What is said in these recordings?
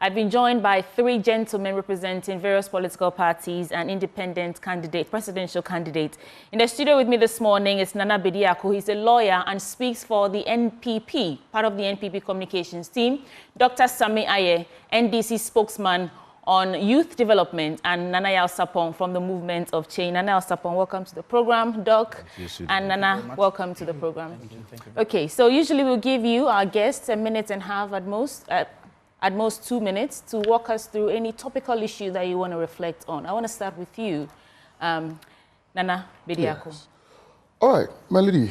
I've been joined by 3 gentlemen representing various political parties and independent candidates, presidential candidates. In the studio with me this morning is Nana Bediako. He's a lawyer and speaks for the NPP, part of the NPP communications team. Dr. Sammy Ayeh, NDC spokesman on youth development, and Nana Sapong from the Movement of Change. Nana Sapong, welcome to the program, Doc. And Nana, welcome to the program. Thank you. Okay, so usually we'll give you, our guests, a minute and a half at most 2 minutes to walk us through any topical issue that you want to reflect on. I want to start with you, Nana Bediako. Yes. All right, my lady.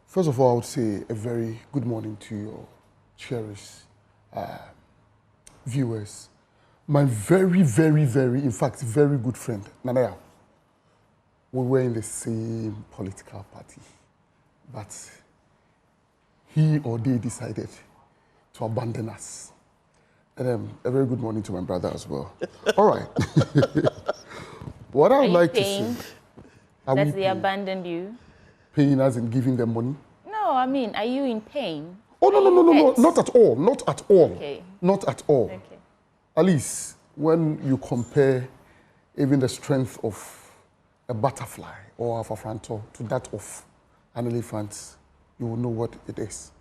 First of all, I would say a very good morning to your cherished viewers. My very, in fact, very good friend, Nanaya. We were in the same political party, but he or they decided to abandon us. And a very good morning to my brother as well. All right. What I would like to say... That they abandoned you? Paying us and giving them money? No, I mean, are you in pain? Oh, no, not at all. Not at all. Okay. Not at all. Okay. At least when you compare even the strength of a butterfly or a fafranto to that of an elephant, you will know what it is.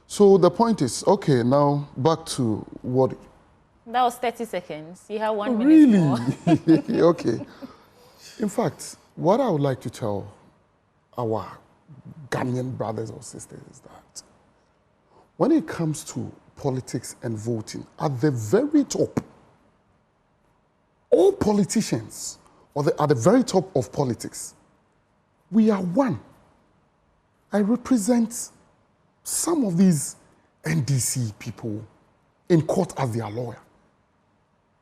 So the point is, okay, now back to what... That was 30 seconds. You have 1 minute more. Really? Okay. In fact, what I would like to tell our Ghanaian brothers or sisters is that when it comes to politics and voting, at the very top, all politicians at the very top of politics, we are one. I represent some of these NDC people in court as their lawyer.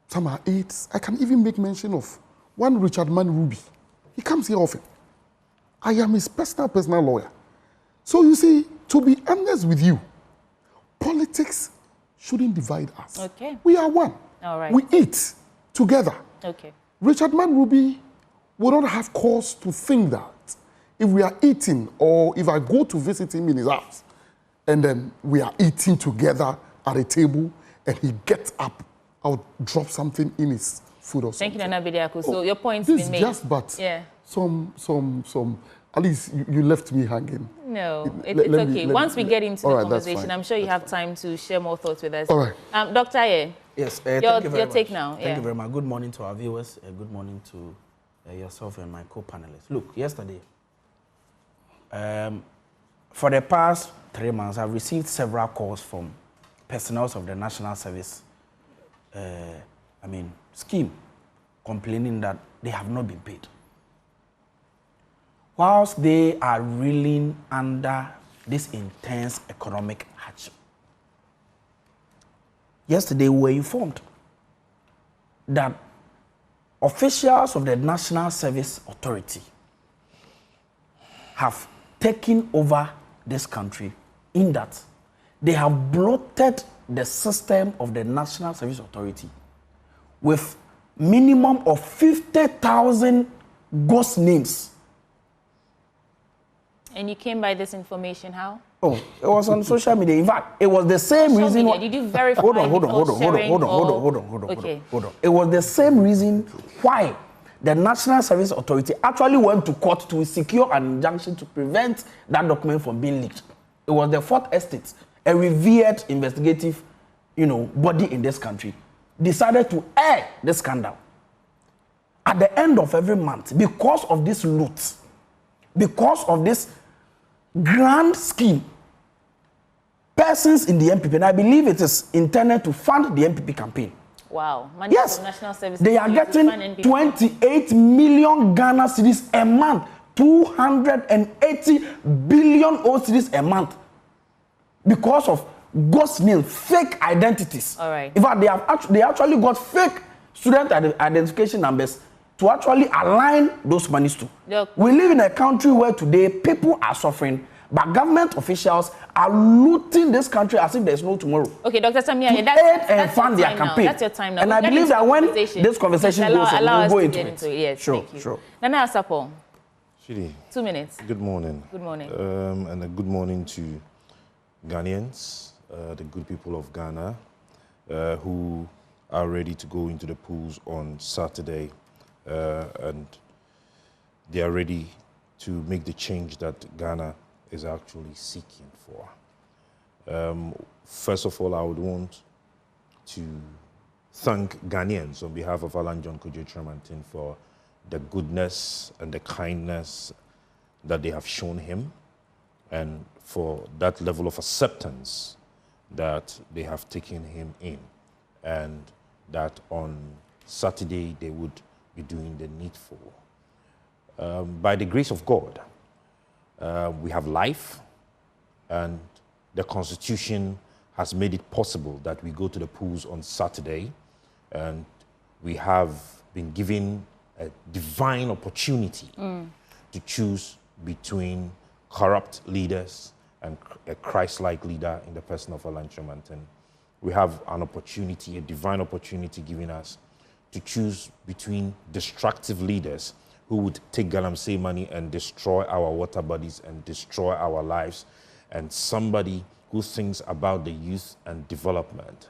Some are aides. I can even make mention of one Richard Man Ruby. He comes here often. I am his personal lawyer. So you see, to be honest with you, politics shouldn't divide us. Okay. We are one. All right. We eat together. Okay. Richard Man Ruby would not have cause to think that if we are eating or if I go to visit him in his house and then we are eating together at a table and he gets up, I'll drop something in his food or something. Thank you, Nana Bediako. So your point's been made. Just but some, at least you left me hanging. No, it's okay. Once we get into the conversation, I'm sure you have time to share more thoughts with us. All right. Dr. Ayeh. Yes, your take now. Thank you very much. Good morning to our viewers. Good morning to yourself and my co-panelists. Look, yesterday, for the past 3 months, I've received several calls from personnel of the National Service scheme, complaining that they have not been paid. Whilst they are reeling under this intense economic hardship. Yesterday, we were informed that officials of the National Service Authority have taken over this country in that they have bloated the system of the National Service Authority with minimum of 50,000 ghost names. And you came by this information how? Oh, it was on social media. In fact, it was the same reason. Did you verify? Hold on. It was the same reason why the National Service Authority actually went to court to secure an injunction to prevent that document from being leaked. It was the Fourth Estate, a revered investigative, body in this country, decided to air the scandal. At the end of every month, because of this loot, because of this grand scheme, persons in the NPP, and I believe it is intended to fund the NPP campaign. Wow. Money yes, from National Service they are getting 28 million Ghana cedis a month, 280 billion cedis a month, because of ghost names, fake identities. All right. In fact, they actually got fake student identification numbers to actually align those monies to. Look. We live in a country where today people are suffering, but government officials are looting this country as if there's no tomorrow. Okay, Dr. Sammy Ayeh, that's fund their campaign. That's your time now. And I believe that when this conversation goes on, we'll go into it. Yes, sure. Nana Sapong. Shidi. 2 minutes. Good morning. Good morning. And a good morning to Ghanaians, the good people of Ghana, who are ready to go into the polls on Saturday, and they are ready to make the change that Ghana is actually seeking for. First of all, I would want to thank Ghanaians on behalf of Alan John Kojo Tremantin for the goodness and the kindness that they have shown him, and for that level of acceptance that they have taken him in, and that on Saturday they would be doing the needful. By the grace of God, we have life, and the Constitution has made it possible that we go to the polls on Saturday, and we have been given a divine opportunity to choose between corrupt leaders and a Christ-like leader in the person of Alan Tremantin. We have an opportunity, a divine opportunity given us to choose between destructive leaders who would take galamsey money and destroy our water bodies and destroy our lives, and somebody who thinks about the youth and development.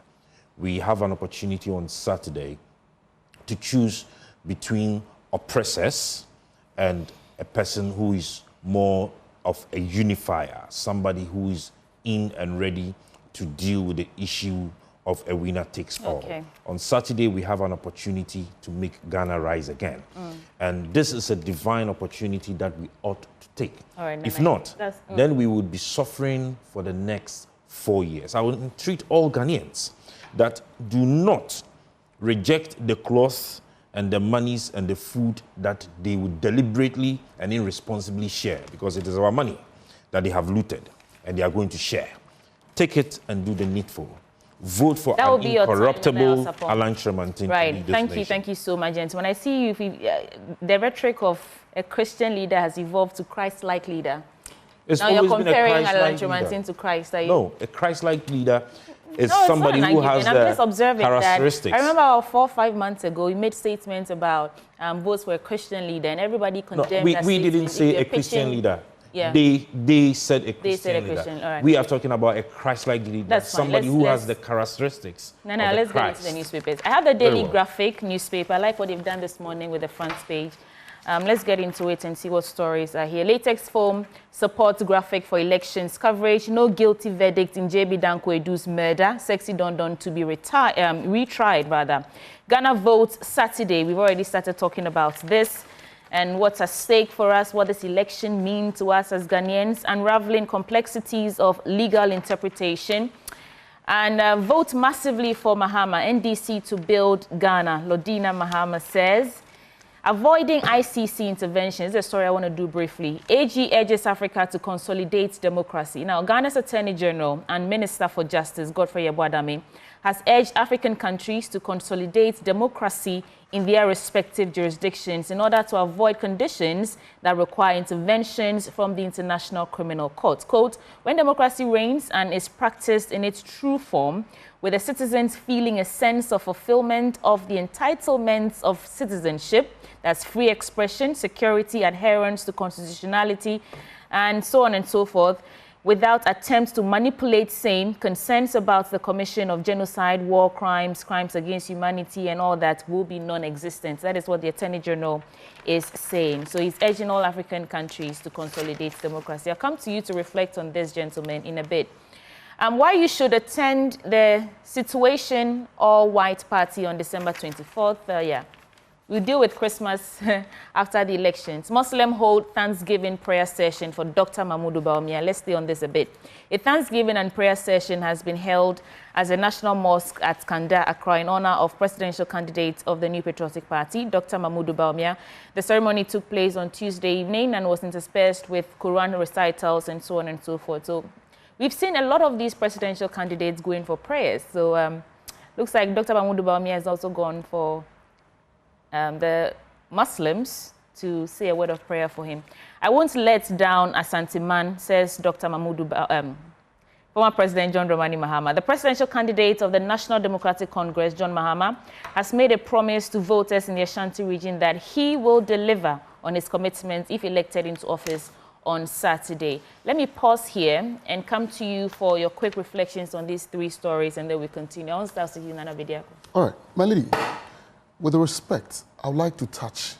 We have an opportunity on Saturday to choose between oppressors and a person who is more of a unifier, somebody who is in and ready to deal with the issue of a winner takes all. Okay. On Saturday, we have an opportunity to make Ghana rise again. And this is a divine opportunity that we ought to take. All right, if not, then we would be suffering for the next 4 years. I will entreat all Ghanaians that do not reject the cloth and the monies and the food that they would deliberately and irresponsibly share, because it is our money that they have looted and they are going to share. Take it and do the needful. Vote for an incorruptible Alan Tremantin. Right. Thank you so much, gentlemen. I see you. The rhetoric of a Christian leader has evolved to Christ-like leader. It's now you're always been a comparing Alan Christ-like Tremantin to Christ. No, a Christ-like leader is somebody who has the characteristics. I remember about 4 or 5 months ago, you made statements about votes for a Christian leader, and everybody condemned that we didn't say a Christian leader. Yeah. They said a Christian They said a leader. Christian, all right. We are talking about a Christ-like leader, That's fine. somebody who has the characteristics No, of let's get Christ. into the newspapers. I have the Daily well. Graphic newspaper. I like what they've done this morning with the front page. Let's get into it and see what stories are here. Latex foam supports graphic for elections coverage. No guilty verdict in JB Danko Edu's murder. Sexy Don Don to be retried, rather. Ghana votes Saturday. We've already started talking about this and what's at stake for us, what this election means to us as Ghanaians, unraveling complexities of legal interpretation. And vote massively for Mahama, NDC to build Ghana. Lodina Mahama says. Avoiding ICC intervention is a story I want to do briefly. AG urges Africa to consolidate democracy. Now, Ghana's Attorney General and Minister for Justice, Godfrey Yeboadame, has urged African countries to consolidate democracy in their respective jurisdictions in order to avoid conditions that require interventions from the International Criminal Court. Quote, when democracy reigns and is practiced in its true form, with the citizens feeling a sense of fulfillment of the entitlements of citizenship, that's free expression, security, adherence to constitutionality, and so on and so forth, without attempts to manipulate same, concerns about the commission of genocide, war crimes, crimes against humanity, and all that will be non-existent. That is what the Attorney General is saying. So he's urging all African countries to consolidate democracy. I'll come to you to reflect on this, gentlemen, in a bit. Why you should attend the Situation All-White Party on December 24th. We'll deal with Christmas after the elections. Muslim hold Thanksgiving prayer session for Dr. Mahmoud Bawumia. Let's stay on this a bit. A Thanksgiving and prayer session has been held as a national mosque at Kanda, Accra, in honor of presidential candidate of the New Patriotic Party, Dr. Mahmoud Bawumia. The ceremony took place on Tuesday evening and was interspersed with Quran recitals and so on and so forth. So we've seen a lot of these presidential candidates going for prayers. So looks like Dr. Mahmoud Bawumia has also gone for the Muslims to say a word of prayer for him. I won't let down Asante Man, says Dr. Mahmoud former President John Dramani Mahama. The presidential candidate of the National Democratic Congress, John Mahama, has made a promise to voters in the Ashanti region that he will deliver on his commitments if elected into office on Saturday. Let me pause here and come to you for your quick reflections on these three stories, and then we continue. I'll start with you, Nana Bediako. All right, my lady, with the respect, I would like to touch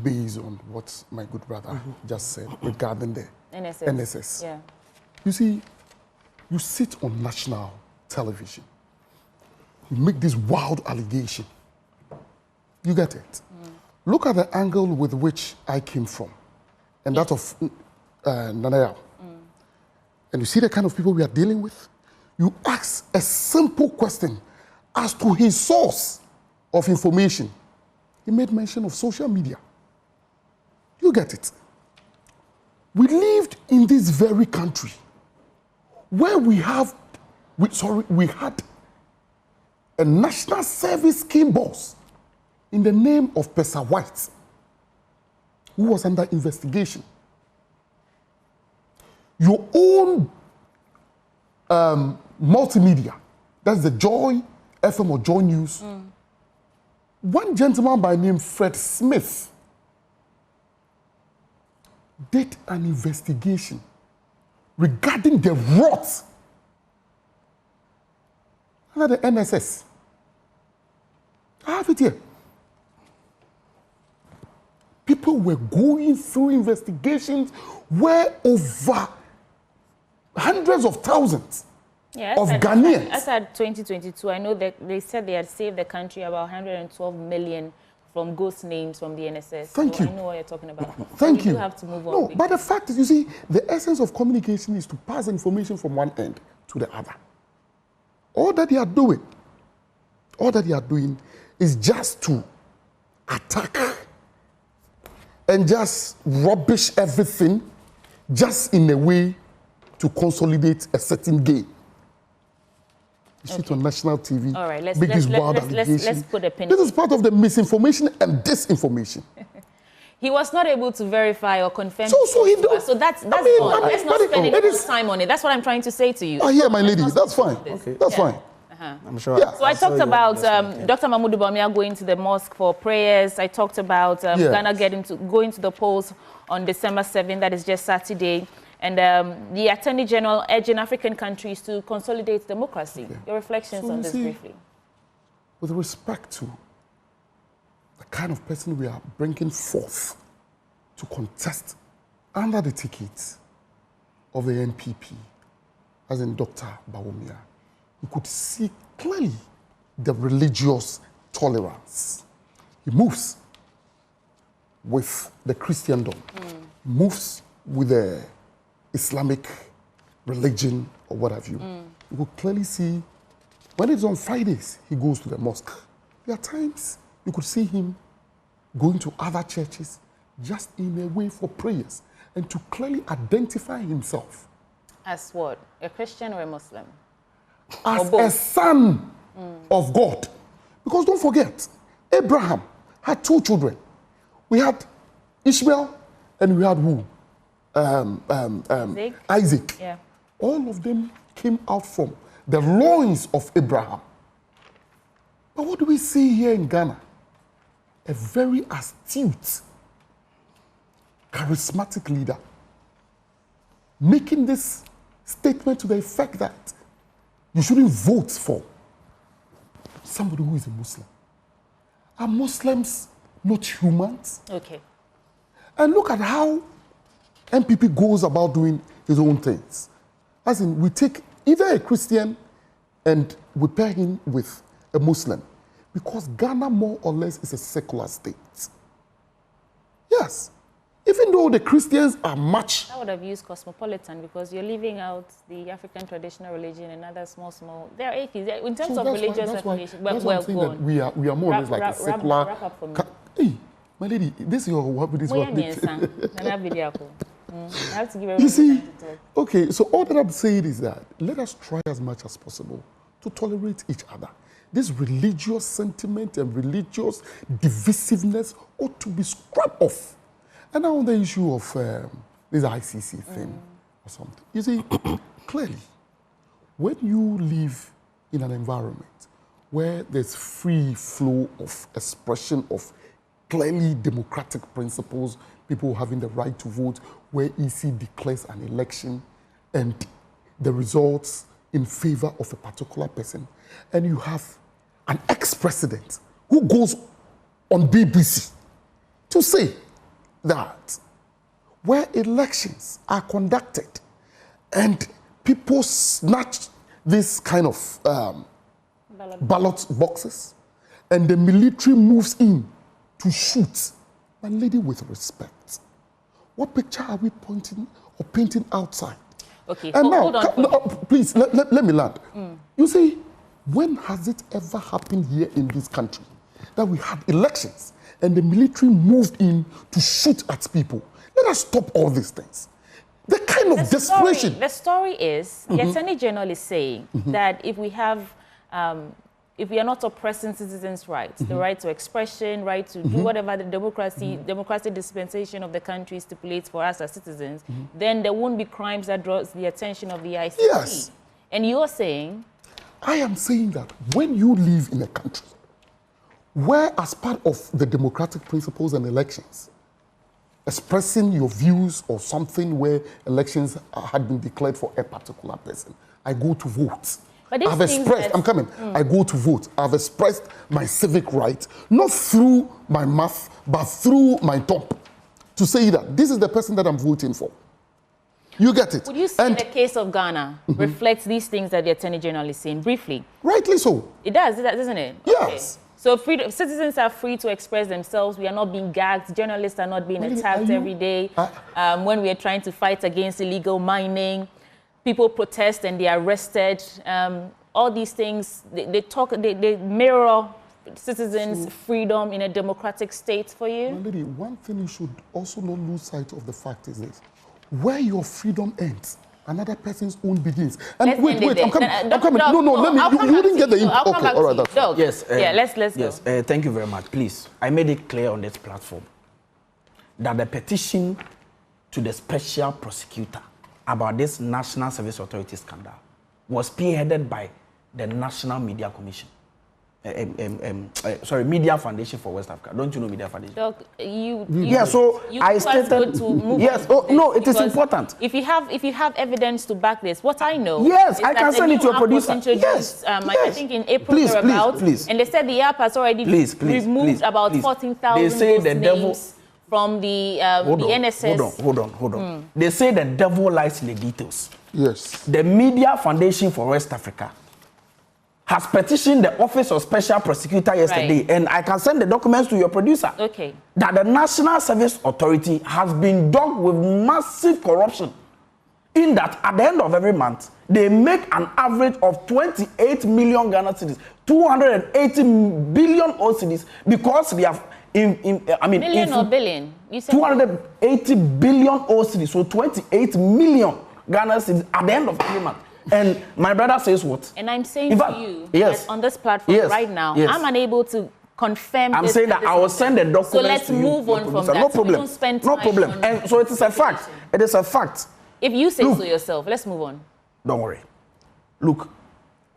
base on what my good brother just said regarding the NSS. Yeah. You see, you sit on national television, you make this wild allegation. You get it? Look at the angle with which I came from, and that of Nanaya. And you see the kind of people we are dealing with? You ask a simple question as to his source of information. He made mention of social media. You get it? We lived in this very country where we had a national service scheme boss in the name of Pesa White, who was under investigation. Your own multimedia, that's the Joy FM or Joy News. One gentleman by name Fred Smith did an investigation regarding the rot under the NSS. I have it here. People were going through investigations where over hundreds of thousands of Ghanaians. As at 2022, I know that they said they had saved the country about 112 million from ghost names from the NSS. Thank you. I know what you're talking about. Thank you. You have to move on. No, but the fact is, you see, the essence of communication is to pass information from one end to the other. All that they are doing is just to attack and just rubbish everything just in a way to consolidate a certain gain. You sit on national TV, all right, let's put a pin. This is part of the misinformation and disinformation. He was not able to verify or confirm. So that's gone. Let's not spend any time on it. That's what I'm trying to say to you. I hear, my lady. That's fine. Okay. That's fine. I'm sure. Yeah. So I talked about Dr. Mahmoud Bawumia going to the mosque for prayers. I talked about Ghana going to the polls on December 7th. That is just Saturday. And the Attorney General urging African countries to consolidate democracy. Okay. Your reflections on this briefly. With respect to the kind of person we are bringing forth to contest under the ticket of the NPP, as in Dr. Bawumia, you could see clearly the religious tolerance. He moves with the Christendom, moves with the Islamic religion or what have you. You could clearly see when it's on Fridays, he goes to the mosque. There are times you could see him going to other churches just in a way for prayers and to clearly identify himself. As what? A Christian or a Muslim? As a son of God. Because don't forget, Abraham had two children. We had Ishmael and we had who? Isaac. Yeah. All of them came out from the loins of Abraham. But what do we see here in Ghana? A very astute, charismatic leader making this statement to the effect that you shouldn't vote for somebody who is a Muslim. Are Muslims not humans? Okay. And look at how MPP goes about doing his own things. As in, we take either a Christian and we pair him with a Muslim, because Ghana more or less is a secular state. Yes. Even though the Christians are much... I would have used cosmopolitan because you're leaving out the African traditional religion and other small... They're atheists. In terms of religious affiliation, that's why I'm saying that we are more or less like a secular... Wrap up for me. Hey, my lady, this is your what this one. I have to give everyone You see, time to talk. okay, so all that I'm saying is that let us try as much as possible to tolerate each other. This religious sentiment and religious divisiveness ought to be scrubbed off. And now on the issue of this ICC thing or something, you see, clearly, when you live in an environment where there's free flow of expression of clearly democratic principles people having the right to vote, where EC declares an election and the results in favor of a particular person, and you have an ex-president who goes on BBC to say that where elections are conducted and people snatch this kind of ballot boxes and the military moves in to shoot, my lady, with respect, what picture are we pointing or painting outside? Okay, and hold on. Please, let me land. You see, when has it ever happened here in this country that we had elections and the military moved in to shoot at people? Let us stop all these things. The kind of desperation. The story is, the Attorney General is saying that if we have, if we are not oppressing citizens' rights, the right to expression, right to do whatever the democratic dispensation of the country stipulates for us as citizens, then there won't be crimes that draws the attention of the ICC. Yes. And you're saying? I am saying that when you live in a country where, as part of the democratic principles and elections, expressing your views or something where elections had been declared for a particular person, I go to vote. But I've expressed, I'm coming, I go to vote. I've expressed my civic right, not through my mouth, but through my top, to say that this is the person that I'm voting for. You get it? Would you say the case of Ghana reflects these things that the Attorney General is saying, briefly? Rightly so. It does, doesn't it? Yes. Okay. So citizens are free to express themselves. We are not being gagged. Journalists are not being attacked every day. When we are trying to fight against illegal mining, people protest and they are arrested. All these things, they mirror citizens' freedom in a democratic state for you. My lady, one thing you should also not lose sight of the fact is this. Where your freedom ends, another person's own begins. And wait, I'm coming. No, let me. You wouldn't get the input. Okay, all right, that's fine. Yes. Let's yes, go. Thank you very much. Please, I made it clear on this platform that the petition to the special prosecutor about this National Service Authority scandal was spearheaded by the National Media Commission. Media Foundation for West Africa. Don't you know Media Foundation? Doc, I stated. Yes. Oh no, it is important. If you have evidence to back this, what I know. Yes, I can send it to a producer. Yes. I think in April please. And they said the app has already removed about 14,000 names from the NSS. Hold on. They say the devil lies in the details. Yes. The Media Foundation for West Africa has petitioned the Office of Special Prosecutor yesterday, and I can send the documents to your producer. Okay. That the National Service Authority has been dogged with massive corruption. In that, at the end of every month, they make an average of 28 million Ghana cedis, 280 billion cedis, because they have, million or billion? You said 280 billion cedis, so 28 million Ghana cedis at the end of every month. And my brother says what? And I'm saying to you, that on this platform right now, I'm unable to confirm I'm saying that I will send the documents. So let's move on from that. No problem. Don't spend no time problem. And so it is a fact. It is a fact. If you say so yourself, let's move on. Don't worry. Look,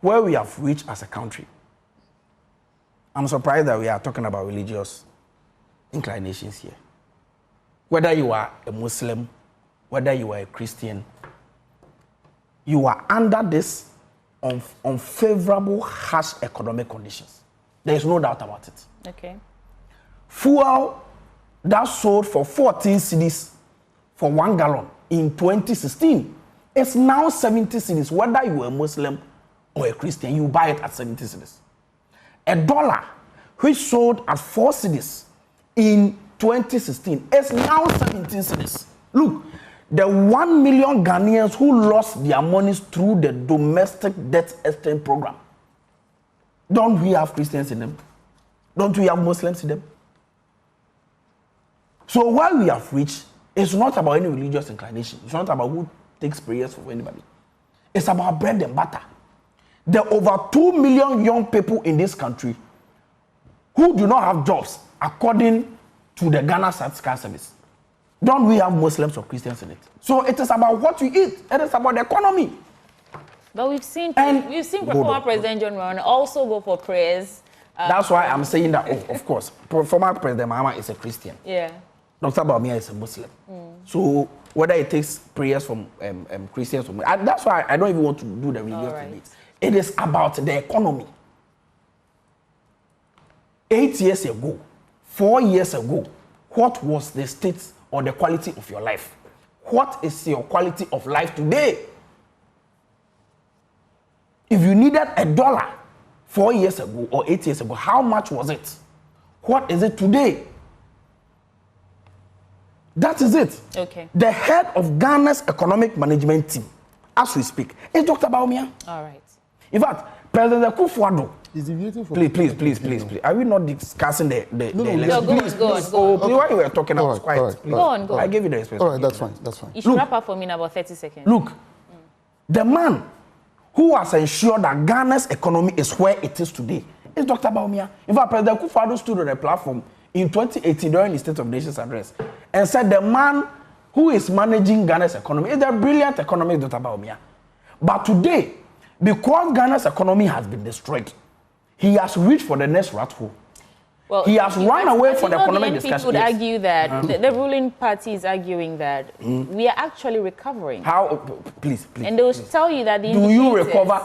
where we have reached as a country, I'm surprised that we are talking about religious inclinations here. Whether you are a Muslim, whether you are a Christian, you are under this unfavorable, harsh economic conditions. There is no doubt about it. Okay. Fuel that sold for 14 cedis for 1 gallon in 2016 is now 70 cedis. Whether you are a Muslim or a Christian, you buy it at 70 cedis. $1, which sold at 4 cedis in 2016, is now 17 cedis. Look, the 1 million Ghanaians who lost their monies through the domestic debt exchange program. Don't we have Christians in them? Don't we have Muslims in them? So where we have reached, it's not about any religious inclination. It's not about who takes prayers for anybody. It's about bread and butter. There are over 2 million young people in this country who do not have jobs according to the Ghana Statistical Service. Don't we have Muslims or Christians in it? So it is about what you eat. It is about the economy. But we've seen former President John Mahama also go for prayers. That's why I'm saying that, of course, former President Mahama is a Christian. Yeah. Dr. Bawumia is a Muslim. So whether it takes prayers from Christians, that's why I don't even want to do the religious debate. It is about the economy. 8 years ago, 4 years ago, what was the state or the quality of your life? What is your quality of life today? If you needed $1 4 years ago or 8 years ago, how much was it? What is it today? That is it. Okay. The head of Ghana's economic management team, as we speak, is Dr. Bawumia. All right. In fact, President Kufuor Is deviating from please. Are we not discussing the election? No, go on. Oh, please, while you were talking, I was quiet. All right, Please. Go on. I gave you the space. All right, that's fine. You should wrap up for me in about 30 seconds. Look, the man who has ensured that Ghana's economy is where it is today is Dr. Bawumia. In fact, President Kufuor stood on a platform in 2018 during the State of Nations address and said the man who is managing Ghana's economy is the brilliant economist Dr. Bawumia. But today, because Ghana's economy has been destroyed, he has reached for the next rat hole. Well, he has run away from the economic discussion. People would argue that the ruling party is arguing that we are actually recovering. How? Please. And they will tell you that the Do you recover?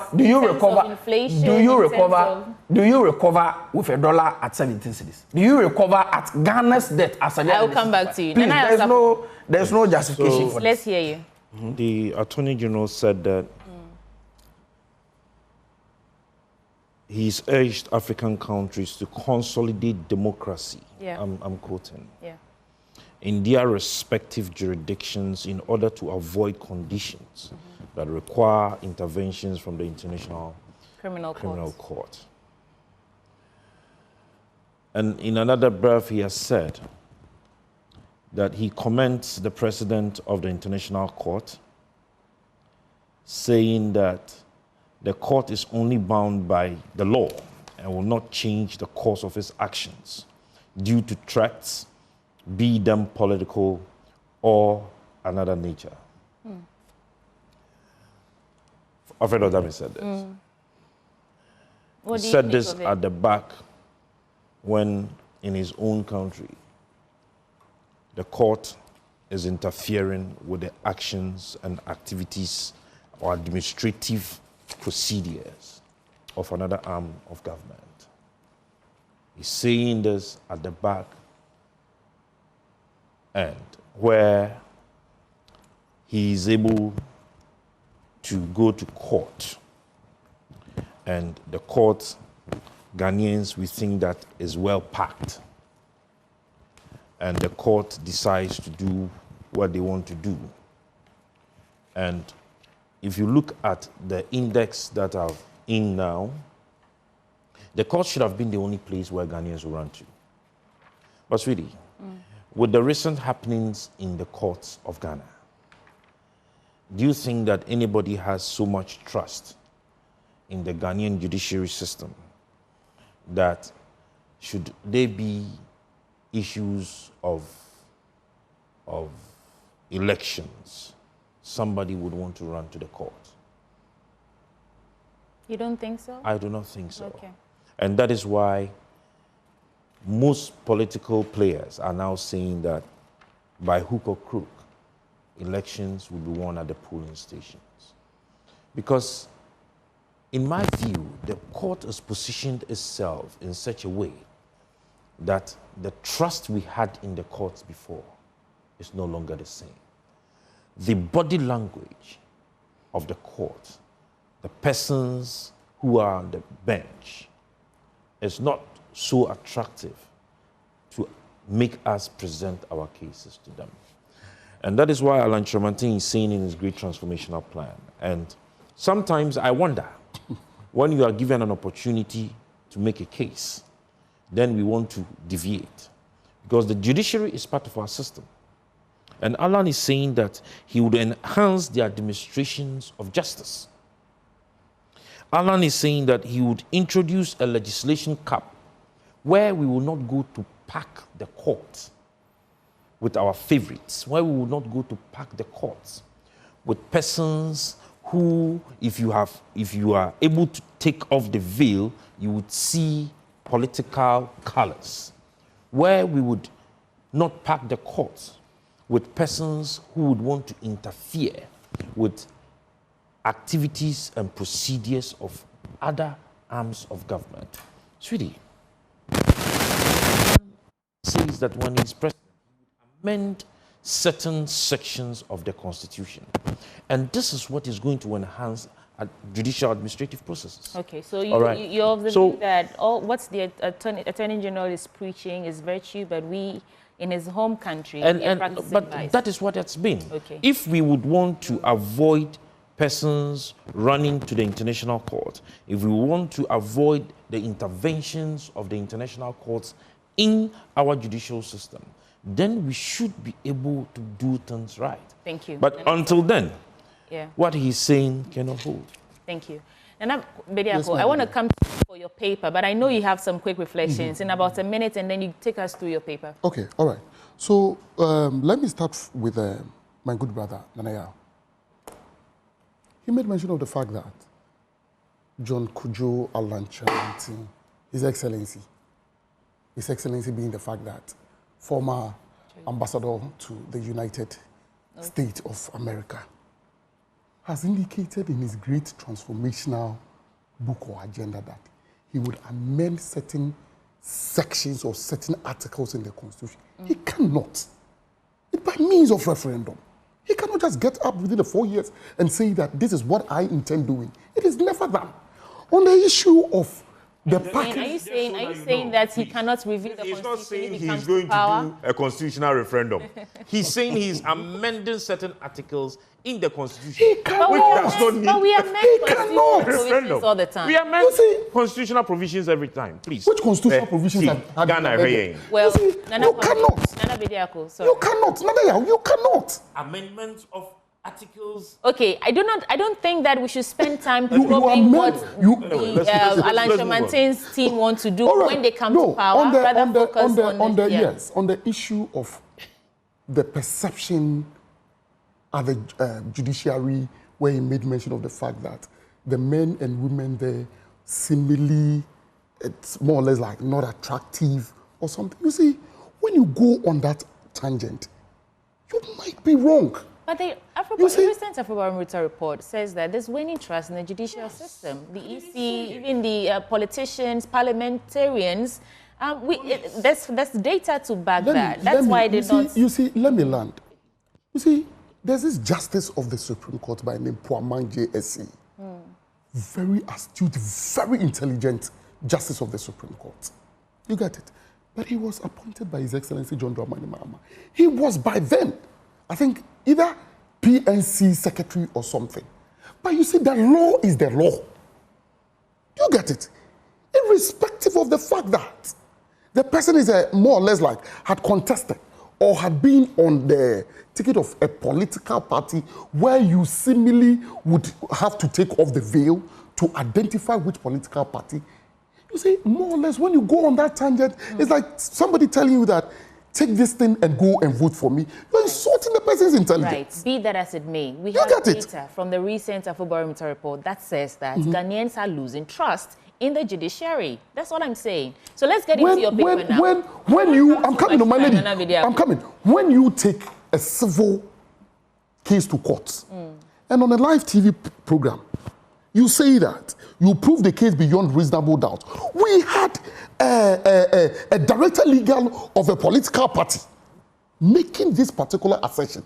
Inflation, Do you recover with $1 at 17 cedis? Do you recover at Ghana's debt as a? I will come back to you. Please, there's no justification for this. Let's hear you. The Attorney General said that he's urged African countries to consolidate democracy. Yeah. I'm quoting. Yeah. In their respective jurisdictions in order to avoid conditions that require interventions from the International Criminal Court. And in another breath, he has said that he commends the president of the International Court, saying that the court is only bound by the law and will not change the course of its actions due to threats, be them political or another nature. Alfredo Dami said this. What He do you said think this of it? at the back when in his own country the court is interfering with the actions and activities or administrative procedures of another arm of government. He's saying this at the back end where he is able to go to court, and the court, Ghanaians, we think that is well packed, and the court decides to do what they want to do. And if you look at the index that are in now, the court should have been the only place where Ghanaians will run to. But sweetie, with the recent happenings in the courts of Ghana, do you think that anybody has so much trust in the Ghanaian judiciary system that should there be issues of elections, somebody would want to run to the court? You don't think so? I do not think so. Okay. And that is why most political players are now saying that by hook or crook, elections will be won at the polling stations. Because in my view, the court has positioned itself in such a way that the trust we had in the courts before is no longer the same. The body language of the court, the persons who are on the bench, is not so attractive to make us present our cases to them. And that is why Alan Tremantin is saying in his great transformational plan. And sometimes I wonder, when you are given an opportunity to make a case, then we want to deviate. Because the judiciary is part of our system. And Alan is saying that he would enhance the administrations of justice. Alan is saying that he would introduce a legislation cap where we will not go to pack the court with our favorites, where we will not go to pack the courts with persons who, if you are able to take off the veil, you would see political colors, where we would not pack the courts with persons who would want to interfere with activities and procedures of other arms of government. Sweetie, says that when he's president, he would amend certain sections of the Constitution. And this is what is going to enhance judicial administrative processes. Okay, so you're of the view that what's the Attorney General is preaching is virtue, but we, in his home country, but vice. That is what it's been. Okay. If we would want to avoid persons running to the international court, if we want to avoid the interventions of the international courts in our judicial system, then we should be able to do things right. Thank you. But until then, yeah, what he's saying cannot hold. Thank you. And Bediako, I want to come to you for your paper, but I know you have some quick reflections in about a minute, and then you take us through your paper. Okay, all right. So let me start with my good brother, Nanaya. He made mention of the fact that John Kujo Alancha, His Excellency being the fact that former ambassador to the United States of America, has indicated in his great transformational book or agenda that he would amend certain sections or certain articles in the Constitution. He cannot. By means of referendum. He cannot just get up within the 4 years and say that this is what I intend doing. It is never done. On the issue of the package... Are you saying that he cannot review the Constitution? He's not saying he's going to do a constitutional referendum. He's saying he's amending certain articles in the Constitution. He cannot. But we amend constitutional provisions all the time. We amend constitutional provisions every time, please. Which constitutional provisions are Ghana? Well, you cannot. Nana Bediako, sorry. You cannot. Nadaya, you cannot. Amendments of articles. Okay, I don't think that we should spend time probing what Alan Shamantin's team want to do when they come to power. On the issue of the perception at the judiciary, where he made mention of the fact that the men and women there seemingly, it's more or less like not attractive or something. You see, when you go on that tangent, you might be wrong. But the recent Afrobarometer report says that there's waning trust in the judicial system. The EC, even the politicians, parliamentarians, there's data to back that. That's why they don't... You see, let me land. You see, there's this justice of the Supreme Court by name Puamang JSC. Very astute, very intelligent justice of the Supreme Court. You get it? But he was appointed by His Excellency John Dramani Mahama. He was by then, I think, either PNC secretary or something. But you see, the law is the law. You get it? Irrespective of the fact that the person is more or less like had contested or had been on the ticket of a political party where you seemingly would have to take off the veil to identify which political party. You see, more or less, when you go on that tangent, it's like somebody telling you that take this thing and go and vote for me. You're insulting the person's intelligence. Right. Be that as it may, we have data from the recent Afrobarometer report that says that Ghanaians are losing trust in the judiciary. That's all I'm saying. So let's get into your paper now. When you, I'm coming to my lady, I'm coming. When you take a civil case to court, and on a live TV program, you say that you prove the case beyond reasonable doubt. We had a director legal of a political party making this particular assertion.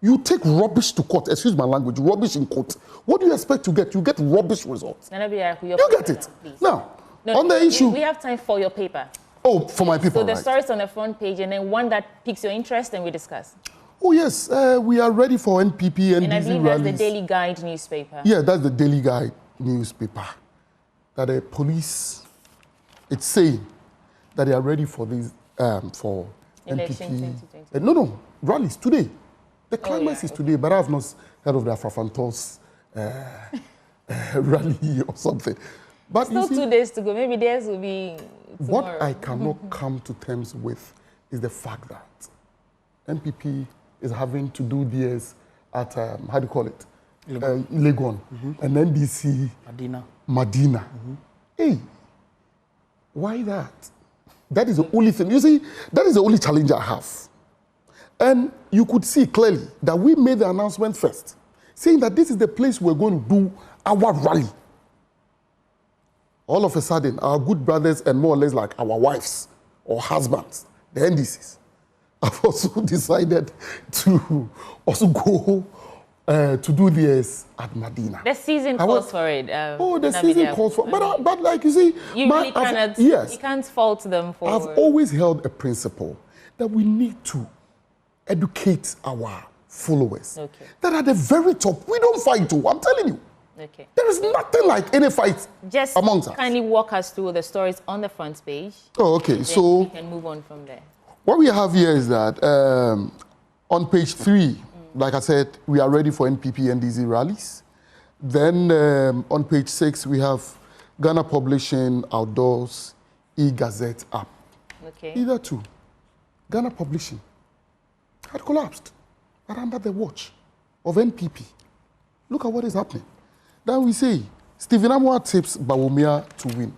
You take rubbish to court, excuse my language, rubbish in court. What do you expect to get? You get rubbish results. You get it? Now, on the issue... We have time for your paper. Oh, for my paper, So the story's on the front page, and then one that piques your interest, and we discuss. Oh, yes. We are ready for NPP and I believe rallies. that's the Daily Guide newspaper. Yeah, that's the Daily Guide newspaper. That the police, it's saying that they are ready for these, for Election NPP. 2020. No, rallies today. The climax is today, but I have not heard of the Afrafantos rally or something. But Still you see, 2 days to go. Maybe theirs will be tomorrow. what I cannot come to terms with is the fact that NPP is having to do theirs at, how do you call it? Legon. And NDC, Madina. Hey, why that? That is the only thing. You see, that is the only challenge I have. And you could see clearly that we made the announcement first, saying that this is the place we're going to do our rally. All of a sudden, our good brothers and more or less like our wives or husbands, the NDCs, have also decided to also go to do this at Medina. The season calls for it. The season calls for it. But like you see, you really cannot, yes, you can't fault them for... I've always held a principle that we need to educate our followers. Okay. That at the very top, we don't fight too, I'm telling you. Okay. There is nothing like any fight just amongst us. Kindly walk us through the stories on the front page. Oh, okay. So we can move on from there. What we have here is that on page 3, like I said, we are ready for NPP and NDC rallies. Then on page 6, we have Ghana Publishing Outdoors e-Gazette app. Okay. Either two. Ghana Publishing had collapsed, but under the watch of NPP. Look at what is happening. Then we say, Stephen Amwa tips Bawumia to win.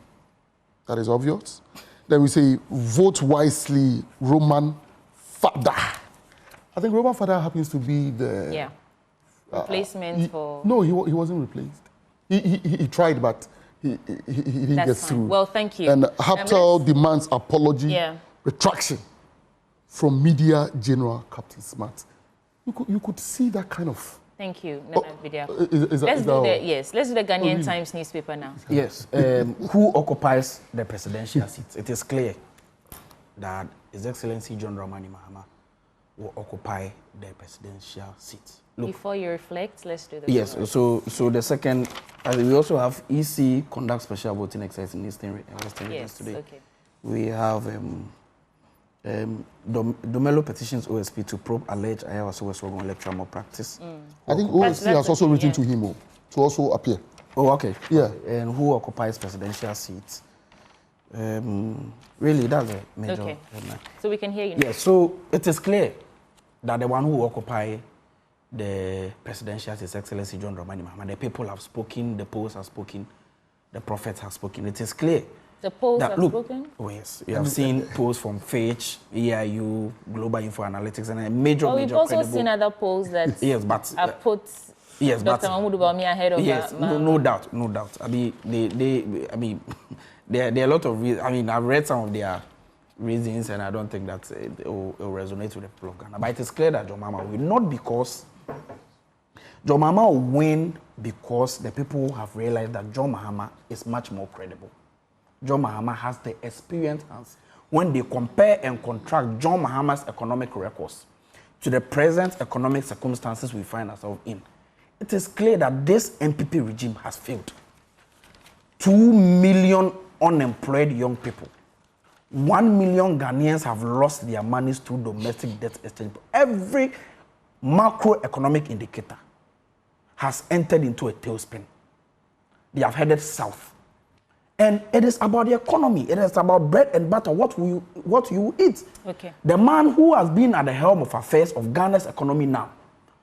That is obvious. Then we say, vote wisely, Roman Father. I think Roman Father happens to be the... replacement for... No, he wasn't replaced. He tried, but he didn't get through. Well, thank you. And Haptel demands apology, retraction from Media General Captain Smart. You could see that kind of... Thank you, Nana Bidiako. Let's do the Ghanaian Times newspaper now. Yes. Who occupies the presidential seat? It is clear that His Excellency John Dramani Mahama will occupy the presidential seat. Look, before you reflect, let's do the so the second, we also have EC conduct special voting exercise in Western Regions today. Okay. We have Domelo petitions OSP to probe alleged Ayawa Sowesogon electoral malpractice. I think OSP has also written to him to also appear. Oh, okay. Yeah. And who occupies presidential seats? Really, that's a major. Okay. So we can hear you now. Yes, so it is clear that the one who occupy the presidential seat is Excellency John Dramani Mahama. The people have spoken, the polls have spoken, the prophets have spoken. It is clear. The polls have spoken? Oh, yes. You have seen polls from Fitch, EIU, Global Info Analytics, and a major, we've also seen other polls that have put Dr. Mahmoud Bawumia ahead of yes, no doubt. I mean, there are a lot of reasons. I mean, I've read some of their reasons, and I don't think that it will resonate with the people of Ghana. But it is clear that John Mahama will not because John Mahama will win because the people have realized that John Mahama is much more credible. John Mahama has the experience when they compare and contrast John Mahama's economic records to the present economic circumstances we find ourselves in. It is clear that this MPP regime has failed. 2 million unemployed young people. 1 million Ghanaians have lost their monies to domestic debt exchange. Every macroeconomic indicator has entered into a tailspin. They have headed south. And it is about the economy. It is about bread and butter, what you eat. Okay. The man who has been at the helm of affairs of Ghana's economy now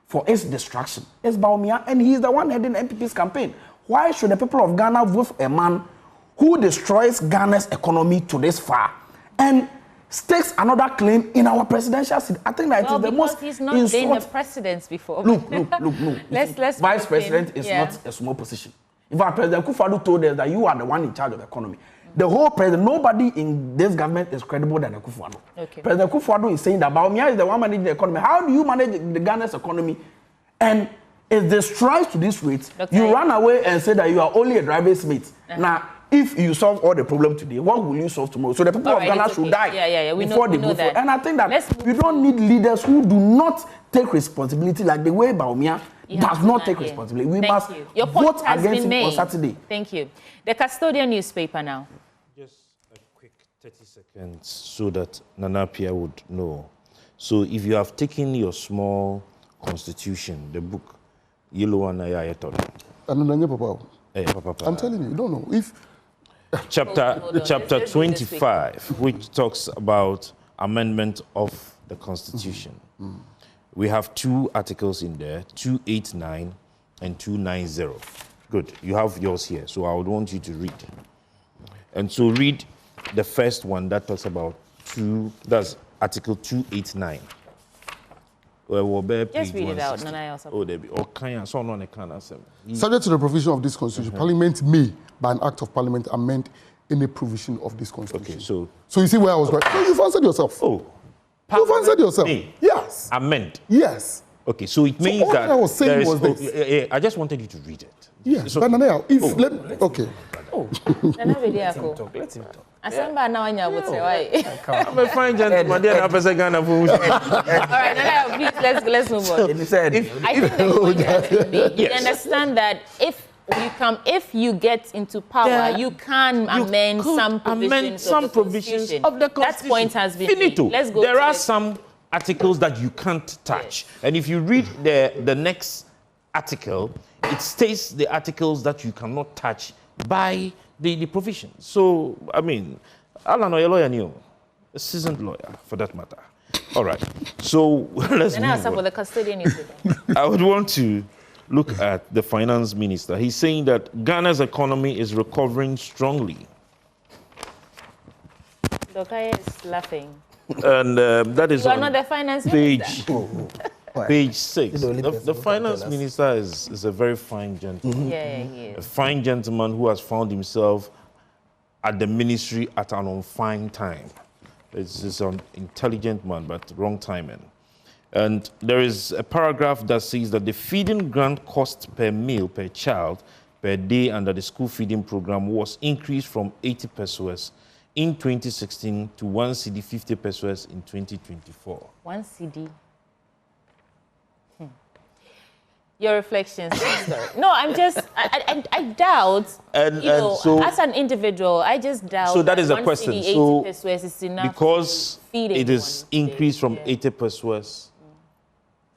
for its destruction is Bawumia, and he is the one heading MPP's campaign. Why should the people of Ghana vote for a man who destroys Ghana's economy to this far and stakes another claim in our presidential seat? I think that it is the most... he's not been the president before. Look. Let's Vice president is not a small position. In fact, President Kufuor told us that you are the one in charge of the economy. The whole president, nobody in this government is credible than Kufuor. Okay. President Kufuor is saying that Bawumia is the one managing the economy. How do you manage the Ghana's economy? And it destroys to this rate. You run away and say that you are only a driver's mate. Now, if you solve all the problems today, what will you solve tomorrow? So the people of Ghana should die before they go for it. And I think that we don't need leaders who do not take responsibility like the way Bawumia does not take responsibility. We must vote against him on Saturday. Thank you. The Custodian newspaper now. Just a quick 30 seconds so that Nana Pia would know. So if you have taken your small constitution, the book, Yellow one, I'm telling you, no. If chapter 25, which talks about amendment of the constitution. We have 2 articles in there, 289 and 290. Good, you have yours here, so I would want you to read. And so read the first one that talks about that's Article 289. Just read it out, Nana. Oh, there be. So no, Subject to the provision of this Constitution, Parliament may, by an act of Parliament, amend any provision of this Constitution. Okay, so you see where I was going? No, you've answered yourself. Oh. You've answered yourself. May. Yes. Amend. Yes. Okay, so it means all that I was saying was this. I just wanted you to read it. Yes, So, but Nana, Let okay. him talk. Let him talk. Asamba now anya wote why. I'm a fine gentleman. There na person Ghana for. All right, Nana, please let's move on. He said, I think the point has been made. You understand that if you get into power, you can amend some provisions of the Constitution. That point has been Finito. made. Let's go. There are some articles that you can't touch, and if you read the next article, it states the articles that you cannot touch by the provision. So, I mean, Alan, your lawyer knew, a seasoned lawyer for that matter. All right. So let's move on. For the custodian I would want to look at the finance minister. He's saying that Ghana's economy is recovering strongly. Dokaya is laughing. And that is You are on not the finance page, minister. page 6. The finance minister is a very fine gentleman. Yeah, he is. A fine gentleman who has found himself at the ministry at an unfine time. It's an intelligent man, but wrong timing. And there is a paragraph that says that the feeding grant cost per meal per child per day under the school feeding program was increased from 80 pesos in 2016 to 1 cedi 50 pesos in 2024. 1 cedi. Your reflections. No, I'm just, I doubt, so, as an individual, I just doubt. So that is a question. 80 so pesos is enough because it is increased from 80 pesos,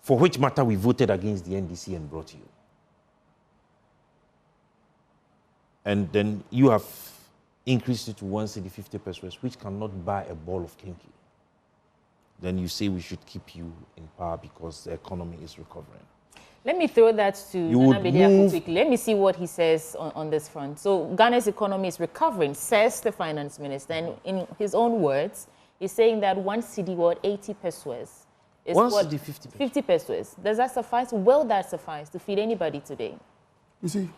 for which matter we voted against the NDC and brought you. And then you have increased it to 1 cedi 50 pesos, which cannot buy a ball of kinky. Then you say we should keep you in power because the economy is recovering. Let me throw that to Nana Bediako quickly. Let me see what he says on this front. So Ghana's economy is recovering, says the finance minister. And in his own words, he's saying that 1 cedi, what, 80 pesos. Is 1 what, cedi 50 pesos. 50 pesos. Does that suffice? Will that suffice to feed anybody today? You see,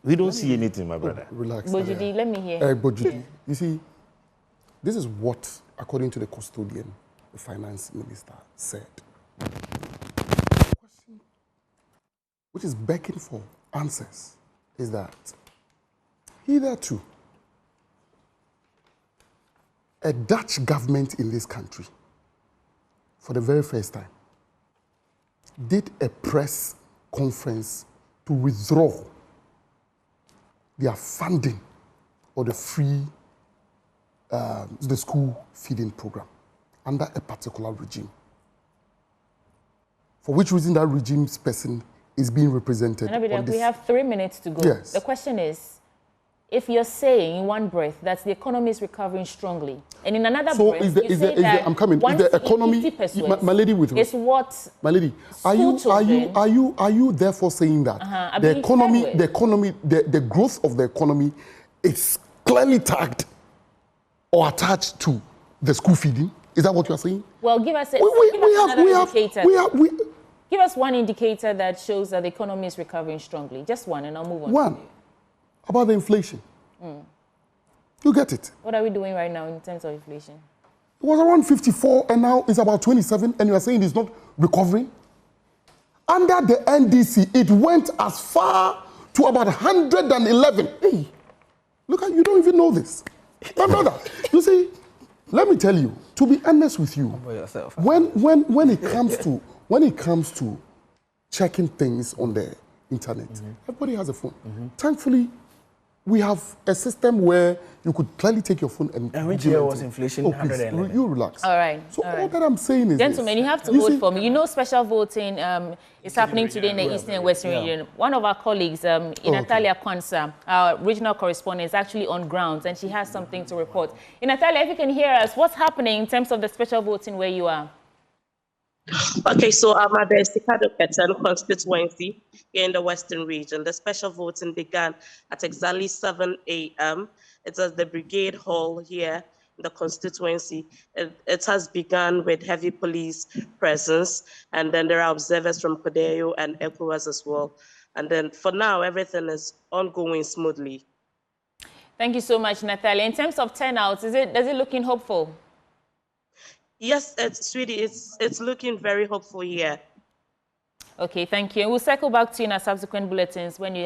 we don't see anything, my brother. Relax. Bojidi, let me hear. Bojidi, you see, this is what, according to the custodian, the finance minister said. Which is begging for answers, is that hitherto, a Dutch government in this country, for the very first time, did a press conference to withdraw their funding or the free, the school feeding program under a particular regime. For which reason that regime's person is being represented. We have 3 minutes to go. Yes. The question is, if you're saying in one breath that the economy is recovering strongly, and in another breath you say that I'm coming. Is the economy, my lady with me. Is what? My lady, are you therefore saying that the growth of the economy is clearly tagged or attached to the school feeding? Is that what you are saying? Well, give us Give us one indicator that shows that the economy is recovering strongly. Just one, and I'll move on. One, about the inflation. You get it. What are we doing right now in terms of inflation? It was around 54, and now it's about 27, and you are saying it's not recovering? Under the NDC, it went as far to about 111. Hey, look, you don't even know this. My brother, you see, let me tell you, to be honest with you, when it comes to checking things on the internet, everybody has a phone. Thankfully, we have a system where you could clearly take your phone and which year was inflation? Oh, please, you relax. All right. So all that I'm saying is, gentlemen, you have to vote for me. You know, special voting is happening today in the Eastern and Western region. One of our colleagues, Natalia Kwanza, our regional correspondent, is actually on ground, and she has something to report. Natalia, if you can hear us, what's happening in terms of the special voting where you are? Okay, so I'm at the Sikado Ketan constituency here in the Western region. The special voting began at exactly 7 a.m. It's at the Brigade Hall here in the constituency. It has begun with heavy police presence, and then there are observers from Kodeo and ECOWAS as well. And then for now, everything is ongoing smoothly. Thank you so much, Natalia. In terms of turnouts, does it looking hopeful? Yes, sweetie, it's looking very hopeful here. Okay, thank you. And we'll circle back to you in our subsequent bulletins when you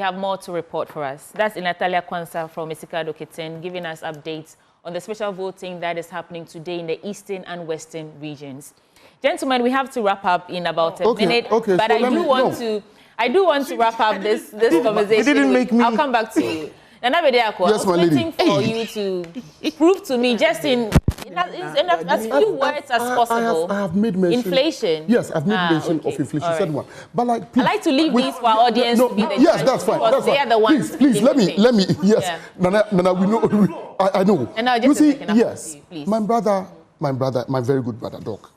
have more to report for us. That's Natalia Kwanzaa from Isikado Keten giving us updates on the special voting that is happening today in the eastern and western regions. Gentlemen, we have to wrap up in about a minute, okay, but so I do want to wrap up this conversation. It didn't make me... I'll come back to you. Nana Bediako, yes, I was waiting for you to prove to me just in as few words as possible. I have made mention. Inflation. Yes, I've made mention of inflation. Right. Said one, but like please, I like to leave these for our audience to be the yes, that's fine. That's they fine. are the ones. Please, let me. Yes, yeah. Nana, we know. I know. And now just you see, second, yes, you, please. my very good brother, Doc,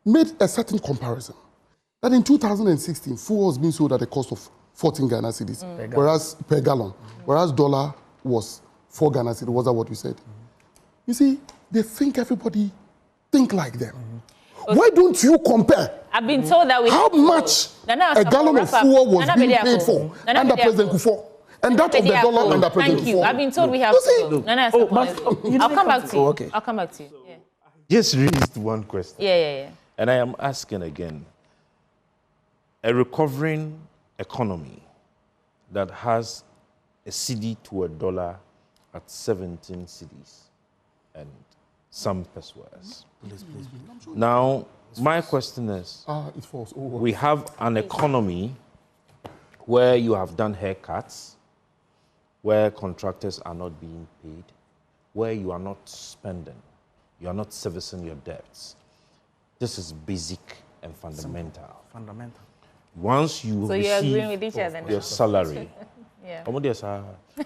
made a certain comparison that in 2016, fuel was being sold at a cost of 14 Ghana cedis, whereas per gallon, whereas dollar was 4 Ghana cedis. Was that what you said? You see, they think everybody think like them. Why don't you compare? I've been told that we how much a gallon of fuel was being paid for under President Kufuor, and that of the dollar under President Kufuor. Thank you. I've been told we have to go. I'll come back to you. Okay. I'll come back to you. Yeah. Just raised one question. Yeah. And I am asking again, a recovering economy that has a cedi to a dollar at 17 cedis and some pesos. Please. Now, my question is, it falls over. We have an economy where you have done haircuts, where contractors are not being paid, where you are not spending, you are not servicing your debts. This is basic and fundamental. Fundamental. Once you receive your salary,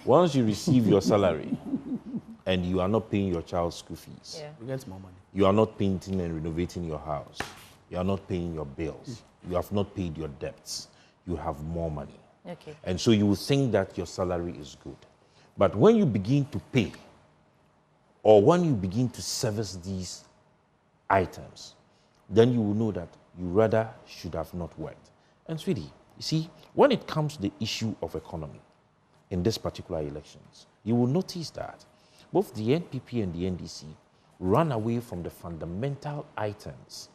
once you receive your salary and you are not paying your child's school fees, you get more money. You are not painting and renovating your house, you are not paying your bills, you have not paid your debts, you have more money. Okay. And so you will think that your salary is good. But when you begin to pay, or when you begin to service these items, then you will know that you rather should have not worked. And sweetie, you see, when it comes to the issue of economy in this particular elections, you will notice that both the NPP and the NDC run away from the fundamental items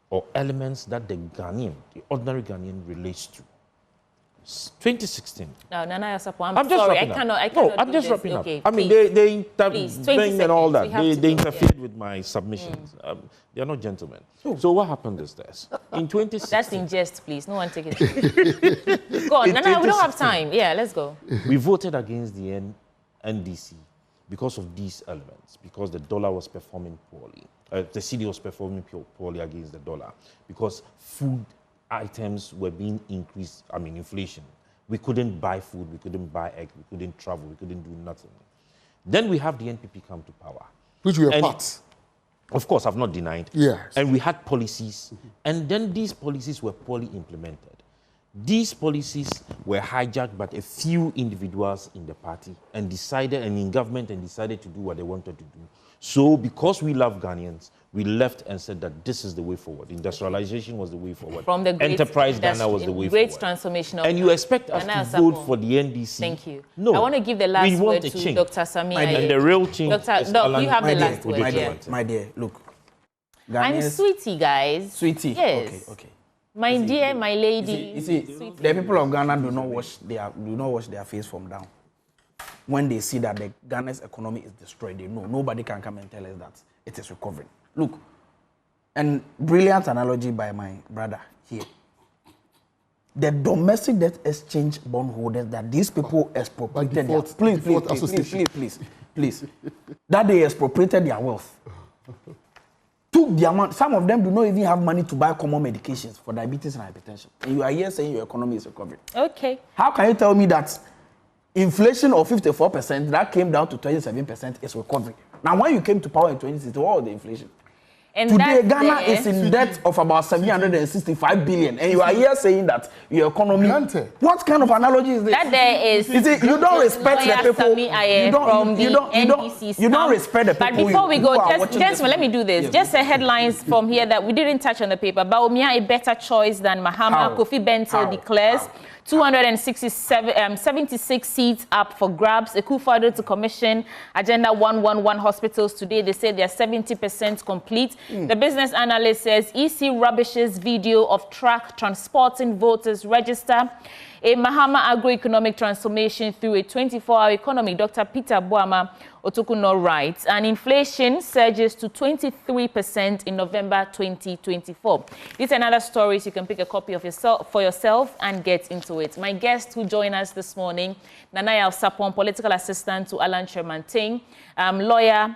or elements that the Ghanaian, the ordinary Ghanaian relates to. 2016. No, Nana Yosapo, I'm sorry, I cannot. No, I'm just wrapping up. Okay, I mean, they intervened and all that. They interfered with my submissions. They are not gentlemen. So what happened is this. In 2016... That's in jest, please. No one take it. Go on. Nana, we don't have time. Yeah, let's go. We voted against the NDC because of these elements, because the dollar was performing poorly. The cedi was performing poorly against the dollar, because food items were being increased, inflation. We couldn't buy food, we couldn't buy egg, we couldn't travel, we couldn't do nothing. Then we have the NPP come to power. Which we are part. Of course, I've not denied. Yes. And we had policies, and then these policies were poorly implemented. These policies were hijacked by a few individuals in the party and in government decided to do what they wanted to do. So because we love Ghanaians, we left and said that this is the way forward. Industrialization was the way forward. From the great Enterprise Ghana was the way great forward. Transformation of and you expect us to vote for the NDC? Thank you. No. I want to give the last word to Dr. Sammy Ayeh. And the real change Dr. Doc, you have the last word. My dear, look. I'm sweetie, guys. Sweetie? Yes. Okay. My dear, my lady. You see, the people of Ghana do not wash their face from down. When they see that the Ghana's economy is destroyed, they know. Nobody can come and tell us that it is recovering. Look, and brilliant analogy by my brother here. The domestic debt exchange bondholders that these people expropriated their... Please. That they expropriated their wealth. Took the amount... Some of them do not even have money to buy common medications for diabetes and hypertension. And you are here saying your economy is recovering. Okay. How can you tell me that inflation of 54%, that came down to 27%, is recovering? Now, when you came to power in 2016, what was the inflation? And today, that's Ghana there. is in debt of about 765 billion, and you are here saying that your economy. What kind of analogy is this? That there is. You see, you don't respect the people. Sammy Ayeh You don't respect the people. But before we go, gentlemen, let me do this. Yes. Just a headlines from here that we didn't touch on the paper. Bawumia, a better choice than Mahama. Kofi Bento declares 276 seats up for grabs. Akufo-Addo to commission Agenda 111 hospitals today. They say they are 70% complete. The business analyst says EC rubbishes video of truck transporting voters register. A Mahama agroeconomic transformation through a 24-hour economy. Dr. Peter Boama Otokuno writes, and inflation surges to 23% in November 2024. These and other stories, you can pick a copy of for yourself and get into it. My guest who joined us this morning, Nana Sapon, political assistant to Alan Sherman-Ting, lawyer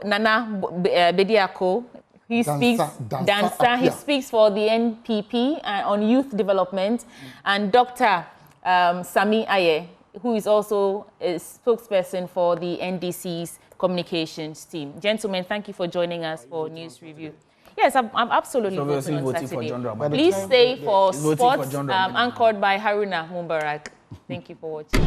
Nana Bediako. He speaks dancer. He speaks for the NPP on youth development, and Dr. Sammy Ayeh, who is also a spokesperson for the NDC's communications team. Gentlemen, thank you for joining us for News Review. Yes, I'm absolutely voting on Saturday. Please stay for sports anchored by Haruna Mubarak. Thank you for watching.